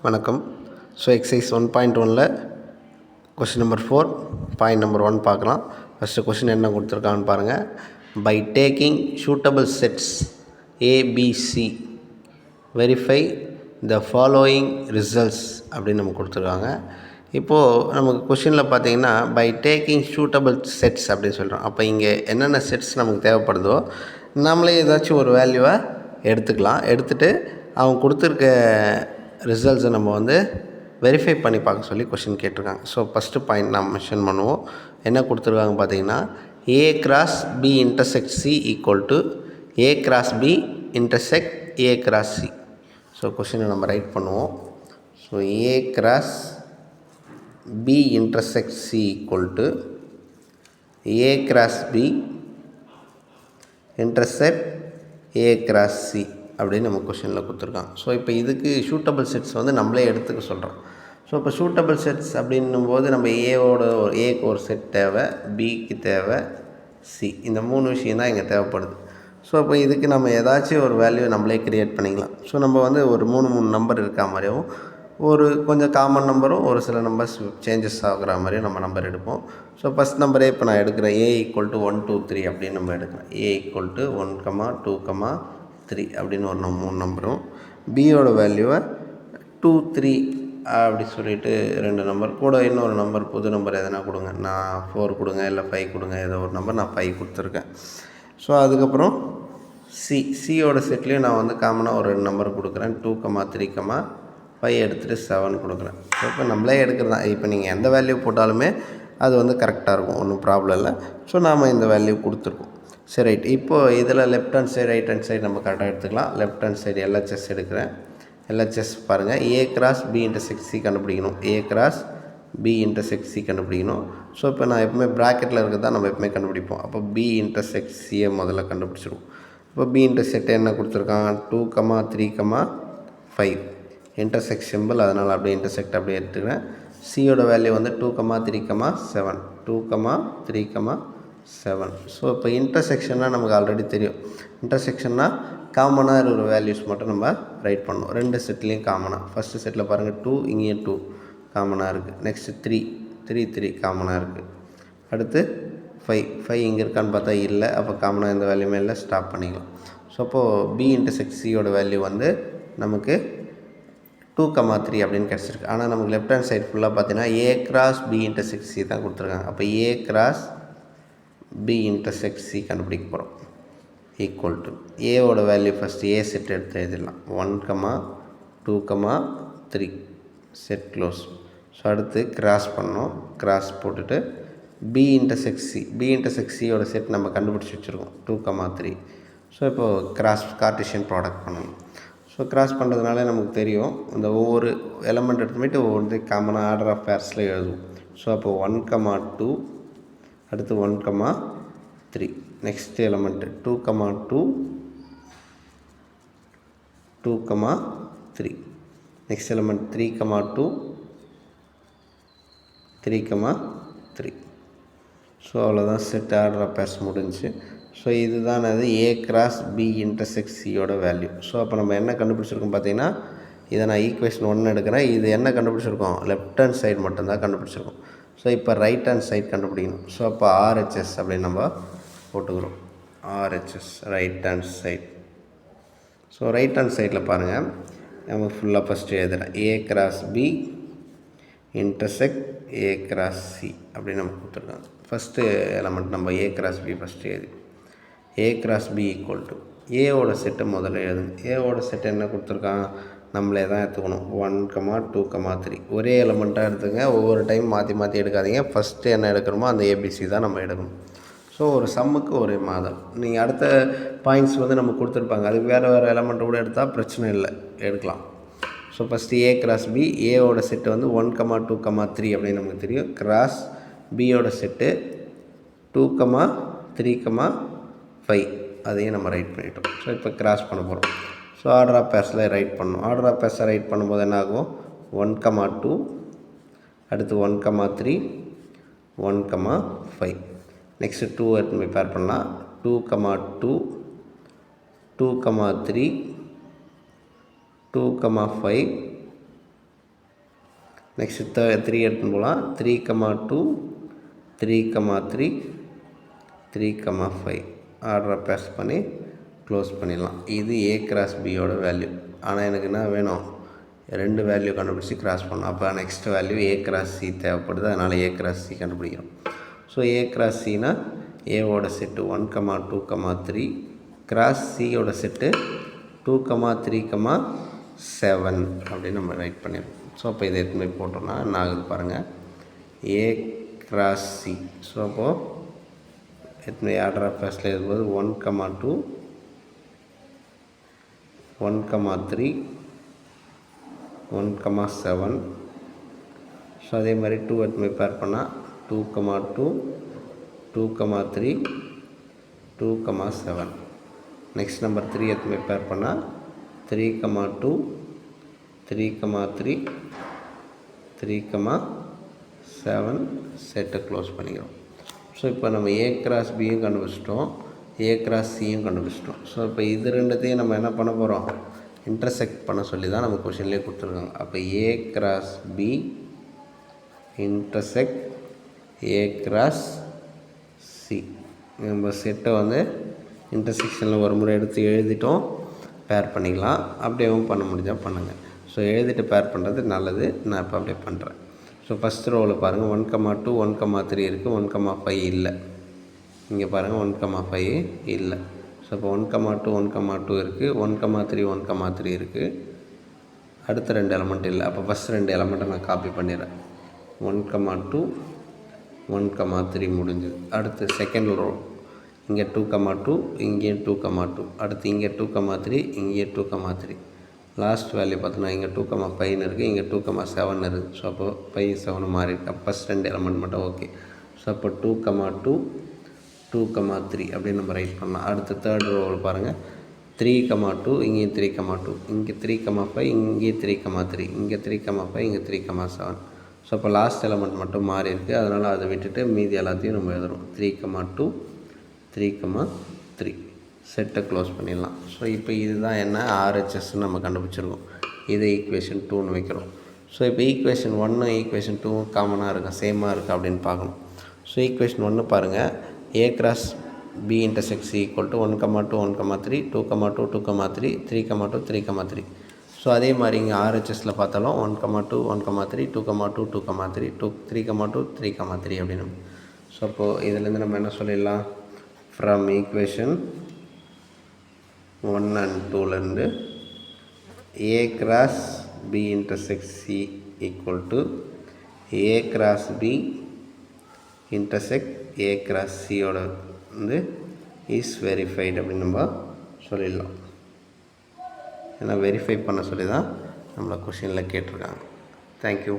வணக்கம். So exercise 1.1ல் question number 4 point number 1 பார்க்கலாம். ஃபஸ்ட்டு கொஷின் என்ன கொடுத்துருக்கான்னு பாருங்கள். By taking suitable sets A B C verify the following results அப்படின்னு நமக்கு கொடுத்துருக்காங்க. இப்போது நமக்கு கொஷினில் பார்த்தீங்கன்னா பை டேக்கிங் சூட்டபிள் செட்ஸ் அப்படின்னு சொல்கிறோம். அப்போ இங்கே என்னென்ன செட்ஸ் நமக்கு தேவைப்படுதோ நம்மளே ஏதாச்சும் ஒரு வேல்யூவை எடுத்துக்கலாம். எடுத்துகிட்டு அவங்க கொடுத்துருக்க ரிசல்ட்ஸை நம்ம வெரிஃபை பண்ணி பார்க்க சொல்லி கொஷின் கேட்டிருக்காங்க. ஸோ ஃபஸ்ட்டு பாயிண்ட் நாம் மென்ஷன் பண்ணுவோம். என்ன கொடுத்துருக்காங்க பார்த்தீங்கன்னா, A cross B intersect C equal to A cross B intersect A cross C. So கொஷினை நம்ம ரைட் பண்ணுவோம். So A cross B intersect C equal to A cross B intersect A cross C அப்படின்னு நம்ம கொஷினில் கொடுத்துருக்காங்க. So இப்போ இதுக்கு suitable sets நம்மளே எடுத்துக்க சொல்கிறோம். ஸோ இப்போ சூட்டபிள் செட்ஸ் அப்படின்னும் போது நம்ம ஏக்கு ஒரு செட் தேவை, பிக்கு தேவை, சி, இந்த 3 விஷயம் தான் இங்கே தேவைப்படுது. ஸோ இப்போ இதுக்கு நம்ம ஏதாச்சும் ஒரு வேல்யூ நம்மளே க்ரியேட் பண்ணிக்கலாம். ஸோ நம்ம ஒரு 3 நம்பர் இருக்கா மாதிரியும், ஒரு கொஞ்சம் காமன் நம்பரும், ஒரு சில நம்பர்ஸ் சேஞ்சஸ் ஆகிற மாதிரியும் நம்ம நம்பர் எடுப்போம். ஸோ ஃபஸ்ட் நம்பரே இப்போ நான் எடுக்கிறேன். ஏ ஈக்குவல் டு 1 2 3 அப்படின்னு நம்ம எடுக்கிறேன். ஏ ஈக்குவல் டு 1, 2, 3 அப்படின்னு ஒரு 3 நம்பரும், பியோட வேல்யூவை 2 3 அப்படி சொல்லிவிட்டு 2 நம்பர் கூட இன்னொரு நம்பர், புது நம்பர் எதனா கொடுங்க. நான் 4 கொடுங்க, இல்லை 5 கொடுங்க, ஏதோ ஒரு நம்பர் நான் 5 கொடுத்துருக்கேன். ஸோ அதுக்கப்புறம் சியோட செட்லேயும் நான் காமனாக ஒரு 2 நம்பர் கொடுக்குறேன். 2 3 5 எடுத்துகிட்டு 7 கொடுக்குறேன். ஸோ இப்போ நம்மளே எடுக்கிறது தான். இப்போ நீங்கள் எந்த வேல்யூ போட்டாலுமே அது கரெக்டாக இருக்கும், ஒன்றும் ப்ராப்ளம் இல்லை. ஸோ நாம் இந்த வேல்யூ கொடுத்துருக்கோம். சரி, ரைட். இப்போது இதில் left hand side right hand side நம்ம கரெக்டாக எடுத்துக்கலாம். லெஃப்ட் ஹேண்ட் சைடு எல்ஹெச்எஸ் எடுக்கிறேன். எல்ஹெச்எஸ் பாருங்கள், A cross B intersect C கண்டுபிடிக்கணும். A cross B intersect C கண்டுபிடிக்கணும். ஸோ இப்போ நான் எப்பவுமே ப்ராக்கெட்டில் இருக்கிறது தான் நம்ம எப்பவுமே கண்டுபிடிப்போம். அப்போ பி இன்டர்செக்ட் சியை முதல்ல கண்டுபிடிச்சிடுவோம். இப்போ பி இன்டர்செக்ட் என்ன கொடுத்துருக்காங்க, 2 3 5 இன்டர்செக்ட் சிம்பிள், அதனால் அப்படியே இன்டர்செக்ட் அப்படியே எடுத்துக்கிறேன். சியோட வேல்யூ 2 3 7, 2 3 7. ஸோ இப்போ இன்டர்செக்ஷன்னா நமக்கு ஆல்ரெடி தெரியும். இன்டர்செக்ஷன்னா காமனாக இருக்கிற வேல்யூஸ் மட்டும் நம்ம ரைட் பண்ணணும். 2 செட்லேயும் காமனாக. ஃபஸ்ட்டு செட்டில் பாருங்கள் 2, இங்கேயும் 2 காமனாக இருக்குது. நெக்ஸ்ட்டு 3 காமனாக இருக்குது. அடுத்து 5 இங்கே இருக்கான்னு பார்த்தா இல்லை. அப்போ காமனாக எந்த வேல்யூமே இல்லை, ஸ்டாப் பண்ணிக்கலாம். ஸோ அப்போது பி இன்டர்செக்ட் சியோட வேல்யூ நமக்கு 2 3 அப்படின்னு கிடச்சிருக்கு. ஆனால் நமக்கு லெஃப்ட் ஹேண்ட் சைடு ஃபுல்லாக பார்த்தீங்கன்னா A cross B intersect C தான் கொடுத்துருக்காங்க. அப்போ A cross B intersect C கண்டுபிடிக்க போகிறோம். ஈக்குவல் டு ஏவோட வேல்யூ ஃபஸ்ட்டு ஏ செட் எடுத்து எழுதிடலாம். 1 2 3 செட் க்ளோஸ். ஸோ அடுத்து கிராஸ் பண்ணோம். கிராஸ் போட்டுட்டு பி இன்டர்செக்ட் சியோட செட் நம்ம கண்டுபிடிச்சி வச்சுருக்கோம், 2 3. ஸோ இப்போது கார்ட்டீசியன் ப்ராடக்ட் பண்ணணும். ஸோ கிராஸ் பண்ணுறதுனால நமக்கு தெரியும், இந்த ஒவ்வொரு எலமெண்ட் எடுத்துகிட்டு ஒவ்வொரு காமனாக ஆர்டர் ஆஃப் பேர்ஸில் எழுதுவோம். ஸோ அப்போது 1 2, அடுத்து 1 3, next element 2 2 3, next element 3 2 3 3. So அவ்வளோதான், செட் ஆர்டர் ஆஃப் பேர்ஸ் முடிஞ்சு. ஸோ இதுதான் ஏ கிராஸ் பி இன்டர்செக்ட் சியோட வேல்யூ. ஸோ அப்போ நம்ம என்ன கண்டுபிடிச்சிருக்கோம் பார்த்தீங்கன்னா, இதை நான் ஈக்குவேஷன் 1 எடுக்கிறேன். இது என்ன கண்டுபிடிச்சிருக்கோம், லெஃப்ட் ஹேண்ட் சைடு மட்டும்தான் கண்டுபிடிச்சிருக்கோம். ஸோ இப்போ ரைட் ஹேண்ட் சைடு கண்டுபிடிக்கணும். ஸோ அப்போ ஆர்ஹெச்எஸ் அப்படின்னு நம்ம போட்டுக்கிறோம். RHS right hand side. So right hand சைடில் பாருங்கள், நம்ம ஃபுல்லாக ஃபஸ்ட்டு எழுதுகிறேன். A cross B intersect A cross C அப்படின்னு நம்ம கொடுத்துருக்காங்க. ஃபஸ்ட்டு எலமெண்ட் நம்ம ஏ கிராஸ் பி ஃபஸ்ட்டு எழுதி, A cross B equal to ஏவோட செட்டை முதல்ல எழுதுங்க. ஏவோட செட்டு என்ன கொடுத்துருக்காங்க, நம்மளே தான் எடுத்துக்கணும். 1 2 3 ஒரே எலமெண்ட்டாக எடுத்துங்க. ஒவ்வொரு டைம் மாற்றி எடுக்காதீங்க. ஃபஸ்ட்டு என்ன எடுக்கிறோமோ அந்த ஏபிசி தான் நம்ம எடுக்கணும். ஸோ ஒரு சம்முக்கு ஒரே மாதம். நீங்கள் அடுத்த பாயிண்ட்ஸ் நம்ம கொடுத்துருப்பாங்க, அதுக்கு வேறு எலமெண்ட்டை கூட எடுத்தால் பிரச்சனை இல்லை, எடுக்கலாம். So first A cross B, ஏவோட செட்டு 1 2 3 அப்படின்னு நமக்கு தெரியும். கிராஸ் பியோட செட்டு 2 3 5, அதையும் நம்ம ரைட் பண்ணிட்டோம். ஸோ இப்போ கிராஸ் பண்ண போகிறோம். ஸோ ஆர்டர் ஆஃப் பேர்ஸில் ரைட் பண்ணணும். ஆர்டர் ஆஃப் பேர்ஸை ரைட் பண்ணும்போது என்ன ஆகும், 1 2, அடுத்து 1 3 1 5, நெக்ஸ்ட்டு 2 எடுத்து போய் பேர் பண்ணலாம். 2 2 2 3 2 5 நெக்ஸ்ட்டு 3 எடுத்துன்னு போகலாம். 3,2 3,3 3,5 ஆர்டரை பேஸ் பண்ணி க்ளோஸ் பண்ணிடலாம். இது A கிராஸ் பியோட வேல்யூ. ஆனால் எனக்கு என்ன வேணும், 2 வேல்யூ கண்டுபிடிச்சி கிராஸ் பண்ணணும். அப்போ next value A cross C தேவைப்படுது. அதனால் A கிராஸ் C கண்டுபிடிக்கிறோம். ஸோ A கிராஸ் Cனா ஏவோட செட்டு 1,2,3 கிராஸ் Cயோட செட்டு 2,3,7 அப்படின்னு நம்ம ரைட் பண்ணிடுறோம். ஸோ அப்போ இதை எடுத்து போய் போட்டோம்னா என்ன ஆகுது பாருங்கள், A கிராஸ் C. ஸோ அப்போது எத்தனை ஆர்டர் ஆஃப் ஃபேஸில் இருக்கும்போது 1,2 1,3 1,7. ஸோ அதே மாதிரி 2 எடுத்து பேர் பண்ணால் 2,2 2,3 2,7. நெக்ஸ்ட் நம்பர் 3 எடுத்து பேர் பண்ணால் 3,2 3,3 3,7 செட்டை க்ளோஸ் பண்ணிக்கிறோம். ஸோ இப்போ நம்ம A கிராஸ் பியும் கண்டுபிடிச்சிட்டோம், A கிராஸ் சியும் கண்டுபிடிச்சிட்டோம். ஸோ இப்போ இது ரெண்டுத்தையும் நம்ம என்ன பண்ண போகிறோம், இன்டர்செக்ட் பண்ண சொல்லி தான் நம்ம கொஷின்லேயே கொடுத்துருக்காங்க. அப்போ A cross B intersect A cross C. நம்ம செட்டை வந்து இன்டர்செக்ஷனில் ஒரு முறை எடுத்து எழுதிட்டோம், பேர் பண்ணிக்கலாம். அப்படியேவும் பண்ண முடிஞ்சால் பண்ணுங்கள். ஸோ எழுதிட்டு பேர் பண்ணுறது நல்லது. நான் இப்போ அப்படியே பண்ணுறேன். ஸோ ஃபஸ்ட் ரோவில் பாருங்கள் 1,2 1,3 இருக்குது, 1,5 இல்லை. இங்கே பாருங்கள் 1,5 இல்லை. ஸோ இப்போ 1,2 1,2 இருக்குது, 1,3 1,3 இருக்குது. அடுத்த 2 எலமெண்ட் இல்லை. அப்போ ஃபஸ்ட் 2 எலமெண்ட்டை நான் காப்பி பண்ணிடுறேன். 1,2 1,3 முடிஞ்சுது. அடுத்து செகண்ட் ரோ இங்கே 2,2 இங்கேயும் 2,2. அடுத்து இங்கே 2,3 இங்கேயும் 2,3. லாஸ்ட் வேல்யூ பார்த்தோன்னா இங்கே 2,5 இருக்குது, இங்கே 2,7 இருக்குது. ஸோ அப்போ 5 7 மாறிருக்கு. அப்போ ஃபஸ்ட் 2 எலமெண்ட் மட்டும் ஓகே. ஸோ அப்போ 2,2 2,3 அப்படின்னு நம்ம ரைட் பண்ணலாம். அடுத்து தேர்ட் ரோவில் பாருங்கள் 3,2 இங்கேயும் 3,2, இங்கே 3,5 இங்கேயும் 3,3, இங்கே 3,5 இங்கே 3,7. ஸோ அப்போ லாஸ்ட் எலமெண்ட் மட்டும் மாறி இருக்குது. அதனால் அதை விட்டுட்டு மீதி எல்லாத்தையும் நம்ம எழுதுகிறோம். 3,2 3,3 செட்டை க்ளோஸ் பண்ணிடலாம். ஸோ இப்போ இதுதான் என்ன RHSன்னு நம்ம கண்டுபிடிச்சிருக்கோம். இதை ஈக்குவேஷன் 2ன்னு வைக்கிறோம். ஸோ இப்போ ஈக்குவேஷன் 1 ஈக்குவேஷன் 2 காமனாக இருக்கா, சேமாக இருக்கா அப்படின்னு பார்க்கணும். ஸோ ஈக்குவேஷன் 1 பாருங்கள், A cross B intersect C equal to 1,2 1,3 2,2 2,3 3,2 3,3. So அதே மாதிரி இங்கே RHSயில் பார்த்தாலும் 1,2 1,3 2,2 2,3 3,2 3,3 அப்படின்னு. ஸோ அப்போது இதிலேருந்து நம்ம என்ன சொல்லிடலாம், ஃப்ரம் ஈக்குவேஷன் 1 and 2லேருந்து A cross B intersect C equal to A cross B intersect A cross சியோட வந்து இஸ் வெரிஃபைடு அப்படின்னு நம்ம சொல்லிடலாம். ஏன்னா வெரிஃபை பண்ண சொல்லி தான் நம்மளை கொஷினில் கேட்டிருக்காங்க. தேங்க்யூ.